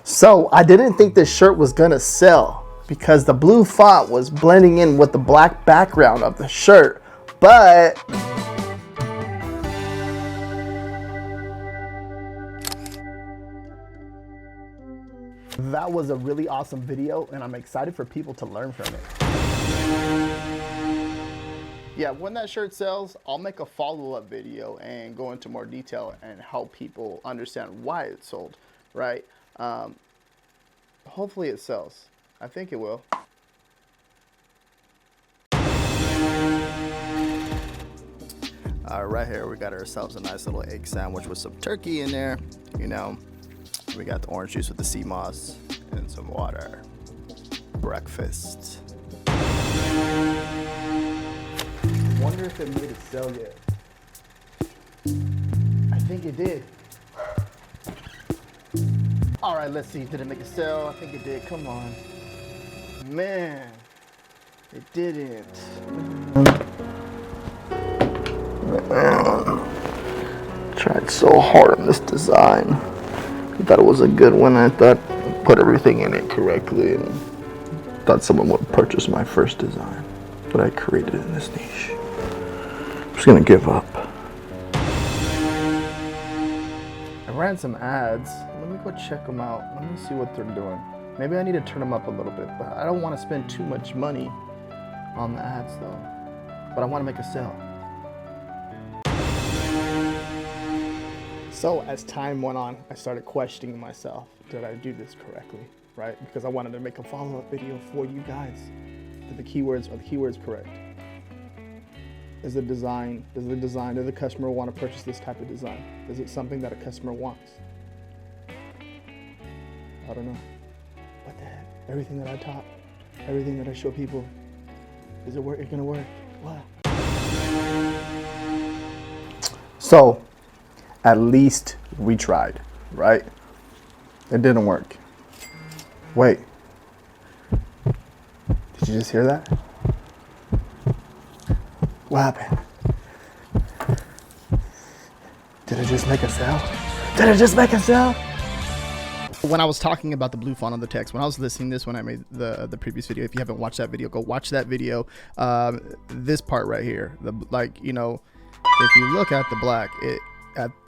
So I didn't think this shirt was gonna sell because the blue font was blending in with the black background of the shirt, but that was a really awesome video and I'm excited for people to learn from it. Yeah, when that shirt sells, I'll make a follow-up video and go into more detail and help people understand why it sold, right? Hopefully it sells. I think it will. Right here we got ourselves a nice little egg sandwich with some turkey in there. You know, we got the orange juice with the sea moss and some water. Breakfast. Wonder if it made it sell yet. I think it did. All right, let's see. Did it make a sale? I think it did. Come on. Man, it didn't. Tried so hard on this design. I thought it was a good one. I thought I put everything in it correctly and thought someone would purchase my first design that I created in this niche. I'm just gonna give up. I ran some ads. Let me go check them out. Let me see what they're doing. Maybe I need to turn them up a little bit, but I don't want to spend too much money on the ads though. But I want to make a sale. So as time went on, I started questioning myself. Did I do this correctly, right? Because I wanted to make a follow-up video for you guys. Are the keywords correct? Does the customer want to purchase this type of design? Is it something that a customer wants? I don't know. What the heck? Everything that I taught, everything that I show people, is it gonna work? What? So, at least we tried, right? It didn't work. Wait. Did you just hear that? What happened? Did it just make a sale? Did it just make a sale? When I was talking about the blue font on the text, when I was listening to this when I made the previous video, if you haven't watched that video, go watch that video. This part right here, if you look at the black,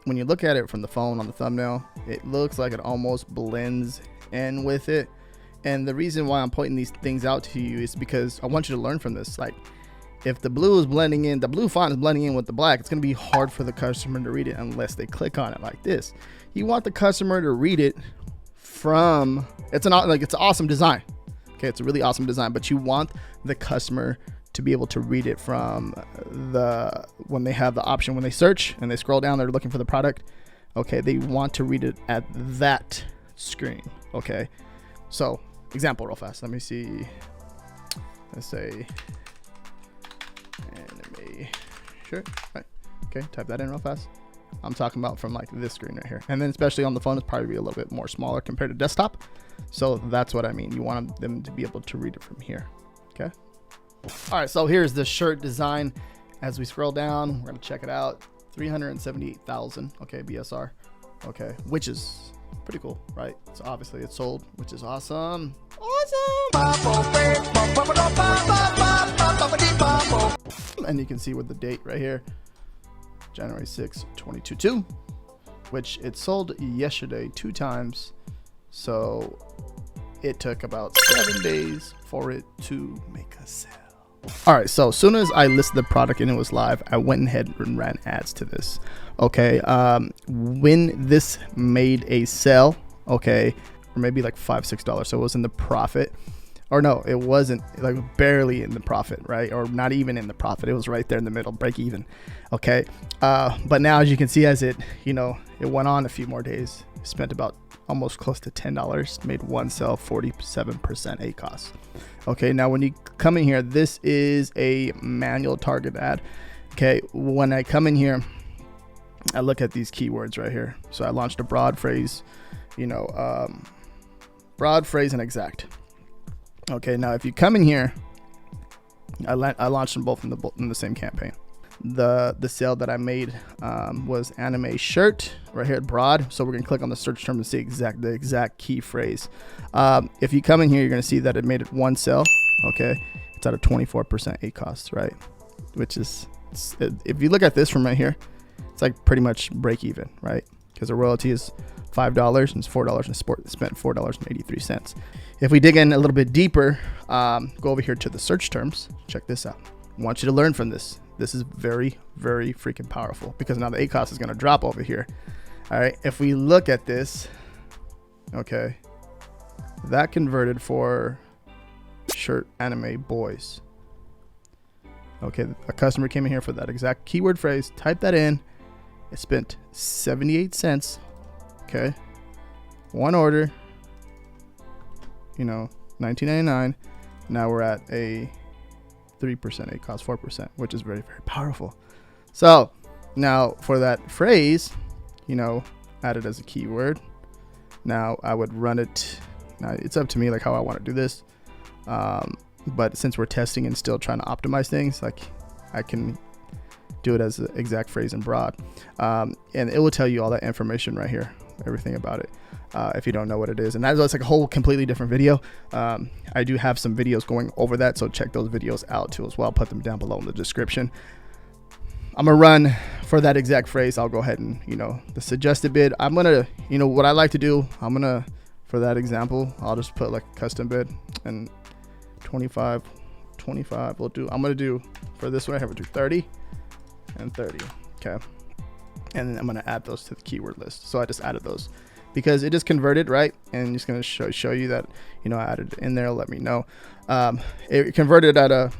when you look at it from the phone on the thumbnail, it looks like it almost blends in with it. And the reason why I'm pointing these things out to you is because I want you to learn from this. Like, if the blue is blending in, the blue font is blending in with the black, it's going to be hard for the customer to read it unless they click on it like this. You want the customer to read it from, it's an awesome design. Okay, it's a really awesome design, but you want the customer to be able to read it from when they have the option, when they search and they scroll down, they're looking for the product. Okay, they want to read it at that screen. Okay, so example real fast. Let me see. Let's say anime shirt. Right. Okay, type that in real fast. I'm talking about from like this screen right here, and then especially on the phone, it's probably be a little bit more smaller compared to desktop. So that's what I mean. You want them to be able to read it from here. Okay. All right, so here's the shirt design. As we scroll down, we're gonna check it out. 378,000. Okay, BSR. Okay, which is pretty cool, right? So obviously it's sold, which is awesome. And you can see with the date right here, January 6, 2022, which it sold yesterday 2 times. So it took about 7 days for it to make a sale. All right, so as soon as I listed the product and it was live, I went ahead and ran ads to this. Okay, when this made a sale, okay, or maybe like $5-6, so it was in the profit. Or no, it wasn't, like barely in the profit, right? Or not even in the profit. It was right there in the middle, break even. Okay, but now as you can see, as it went on a few more days, spent about almost close to $10, made one sale, 47% ACOS. Okay, now when you come in here, this is a manual target ad. Okay, when I come in here, I look at these keywords right here. So I launched a broad phrase, broad phrase and exact. Okay, now if you come in here, I launched them both in the same campaign. the sale that I made was anime shirt right here at broad. So we're gonna click on the search term to see the exact key phrase. If you come in here, you're gonna see that it made it one sale. Okay, it's at a 24% ACoS, right? Which is, if you look at this from right here, it's like pretty much break even, right? Because the royalty is $5 and it's $4 and spent $4.83. If we dig in a little bit deeper, go over here to the search terms. Check this out. I want you to learn from this. This is very, very freaking powerful because now the ACoS is going to drop over here. All right. If we look at this, okay, that converted for shirt anime boys. Okay. A customer came in here for that exact keyword phrase, typed that in. It spent 78 cents. Okay. One order, you know, $19.99. Now we're at a 3% ACoS, 4%, which is very, very powerful. So now for that phrase, you know, added as a keyword. Now I would run it. Now it's up to me like how I want to do this. But since we're testing and still trying to optimize things, like I can do it as the exact phrase in broad. And it will tell you all that information right here, everything about it. If you don't know what it is, and that's like a whole completely different video. I do have some videos going over that, so check those videos out too as well. I'll put them down below in the description. I'm gonna run for that exact phrase. I'll go ahead and, you know, the suggested bid. I'm gonna, you know, what I like to do, I'm gonna, for that example, I'll just put like a custom bid and 25 we'll do. I'm gonna do for this one I have to do 30 and 30. Okay, and then I'm gonna add those to the keyword list. So I just added those because it just converted, right? And it's gonna show you that, you know, I added it in there. Let me know. It converted at a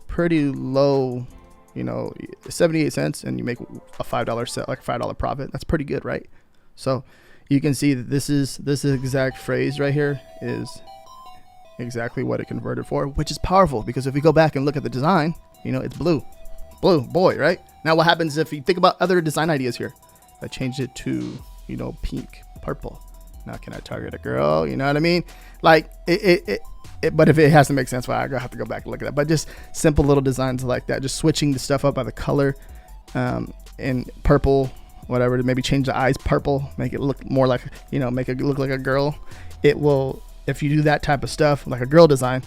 pretty low, you know, 78 cents, and you make a $5 set, like a $5 profit. That's pretty good, right? So you can see that this exact phrase right here is exactly what it converted for, which is powerful because if we go back and look at the design, you know, it's blue boy, right? Now what happens if you think about other design ideas here? I changed it to, you know, pink, purple. Now can I target a girl? You know what I mean? Like but if it has to make sense, well, I have to go back and look at that. But just simple little designs like that, just switching the stuff up by the color, and purple, whatever, to maybe change the eyes purple, make it look more like, you know, make it look like a girl. It will, if you do that type of stuff, like a girl design,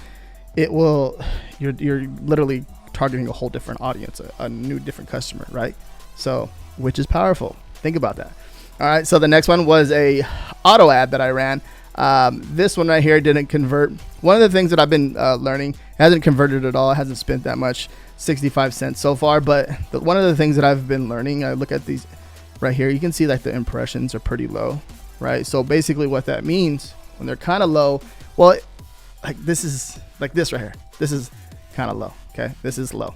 it will, you're literally targeting a whole different audience, a new different customer, right? So, which is powerful. Think about that. All right, so the next one was a auto ad that I ran. This one right here didn't convert. One of the things that I've been learning, it hasn't converted at all. It hasn't spent that much, 65 cents so far. But one of the things that I've been learning, I look at these right here, you can see like the impressions are pretty low, right? So basically what that means when they're kind of low, well, like this is like this right here. This is kind of low. Okay, this is low.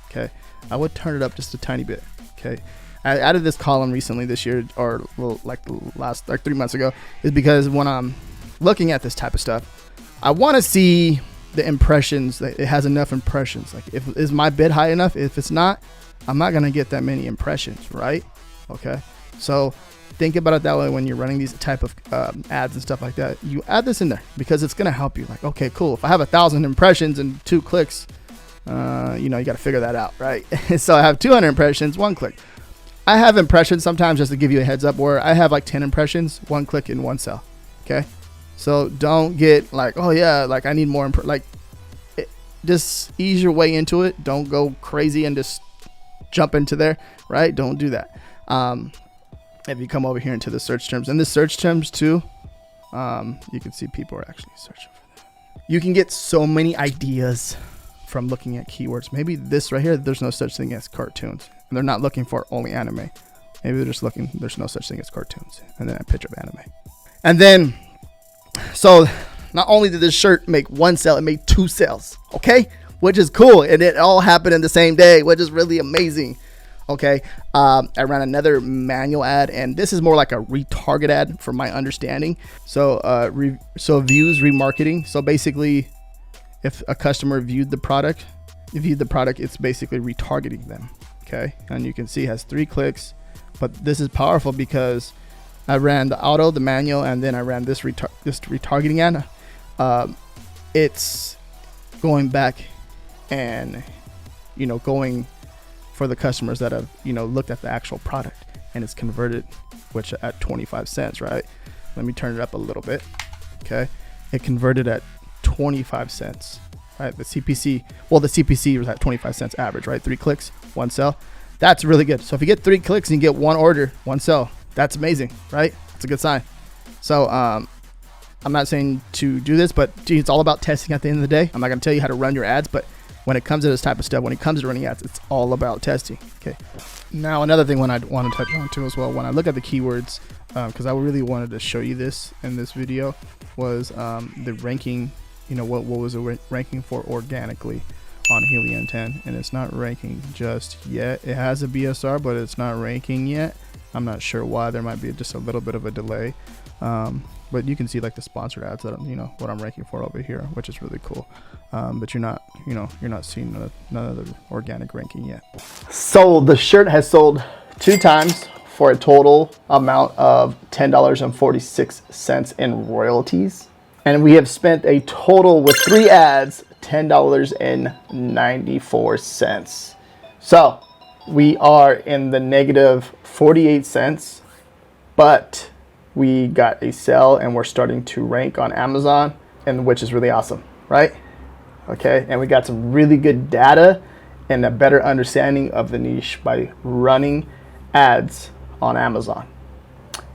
Okay, I would turn it up just a tiny bit. Okay, I added this column recently this year, or well, like the last, like 3 months ago, is because when I'm looking at this type of stuff, I want to see the impressions, that it has enough impressions. Like, is my bid high enough? If it's not, I'm not gonna get that many impressions, right? Okay, so think about it that way when you're running these type of ads and stuff like that. You add this in there because it's gonna help you. Like, okay, cool. If I have 1,000 impressions and 2 clicks, you know, you got to figure that out, right? So I have 200 impressions, 1 click. I have impressions sometimes, just to give you a heads up, where I have like 10 impressions, 1 click in 1 cell. Okay, so don't get like, oh yeah, like I need more. Just ease your way into it. Don't go crazy and just jump into there, right? Don't do that. If you come over here into the search terms, and the search terms too, you can see people are actually searching for that. You can get so many ideas from looking at keywords. Maybe this right here, there's no such thing as cartoons, and they're not looking for only anime. Maybe they're just looking, there's no such thing as cartoons, and then a picture of anime. And then, so not only did this shirt make 1 sale, it made 2 sales. Okay, which is cool, and it all happened in the same day, which is really amazing. Okay, I ran another manual ad, and this is more like a retarget ad from my understanding. So views remarketing. So basically, if a customer viewed the product, it's basically retargeting them. Okay, and you can see it has 3 clicks, but this is powerful because I ran the auto, the manual, and then I ran this retargeting ad. It's going back and, you know, going for the customers that have, you know, looked at the actual product and it's converted, which at 25 cents, right? Let me turn it up a little bit. Okay. It converted at 25 cents, right? The CPC, well, the CPC was at 25 cents average, right? 3 clicks, 1 sell. That's really good. So if you get 3 clicks and you get 1 order, 1 sell, that's amazing, right? It's a good sign. So, I'm not saying to do this, but it's all about testing at the end of the day. I'm not going to tell you how to run your ads, but when it comes to this type of stuff, when it comes to running ads, it's all about testing. Okay. Now, another thing I want to touch on too as well, when I look at the keywords, because I really wanted to show you this in this video, was the ranking, you know, what was the ranking for organically on Helium 10, and it's not ranking just yet. It has a BSR, but it's not ranking yet. I'm not sure why. There might be just a little bit of a delay. But you can see like the sponsored ads that you know what I'm ranking for over here, which is really cool. But you're not seeing none of the organic ranking yet. So the shirt has sold 2 times for a total amount of $10.46 in royalties, and we have spent a total with 3 ads $10.94. So we are in the negative 48 cents, but we got a sell and we're starting to rank on Amazon, and which is really awesome, right? Okay, and we got some really good data and a better understanding of the niche by running ads on Amazon.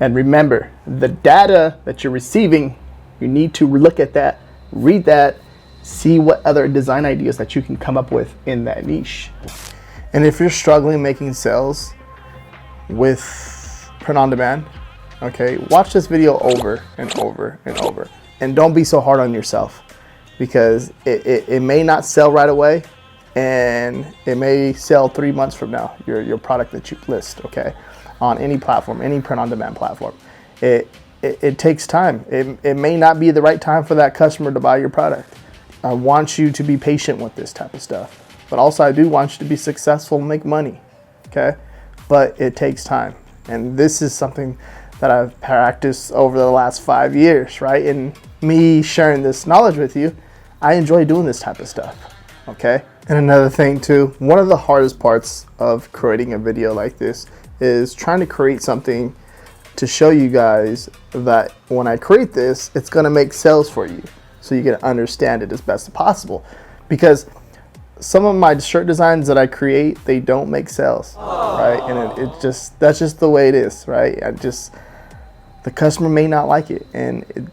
And remember, the data that you're receiving, you need to look at that, read that, see what other design ideas that you can come up with in that niche. And if you're struggling making sales with print on demand, okay, watch this video over and over and over, and don't be so hard on yourself, because it may not sell right away, and it may sell 3 months from now, your product that you list, okay, on any platform, any print on demand platform. It takes time. It may not be the right time for that customer to buy your product. I want you to be patient with this type of stuff, but also I do want you to be successful and make money, okay, but it takes time. And this is something that I've practiced over the last 5 years, right? And me sharing this knowledge with you, I enjoy doing this type of stuff, okay? And another thing too, one of the hardest parts of creating a video like this is trying to create something to show you guys that when I create this, it's gonna make sales for you, so you can understand it as best as possible. Because some of my shirt designs that I create, they don't make sales, right? And that's just the way it is, right? The customer may not like it, and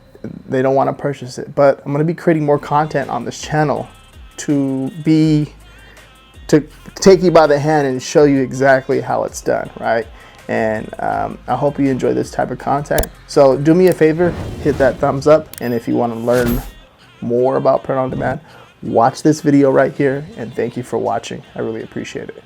they don't want to purchase it. But I'm going to be creating more content on this channel to take you by the hand and show you exactly how it's done, right? And I hope you enjoy this type of content. So do me a favor, hit that thumbs up, and if you want to learn more about print on demand, watch this video right here, and thank you for watching. I really appreciate it.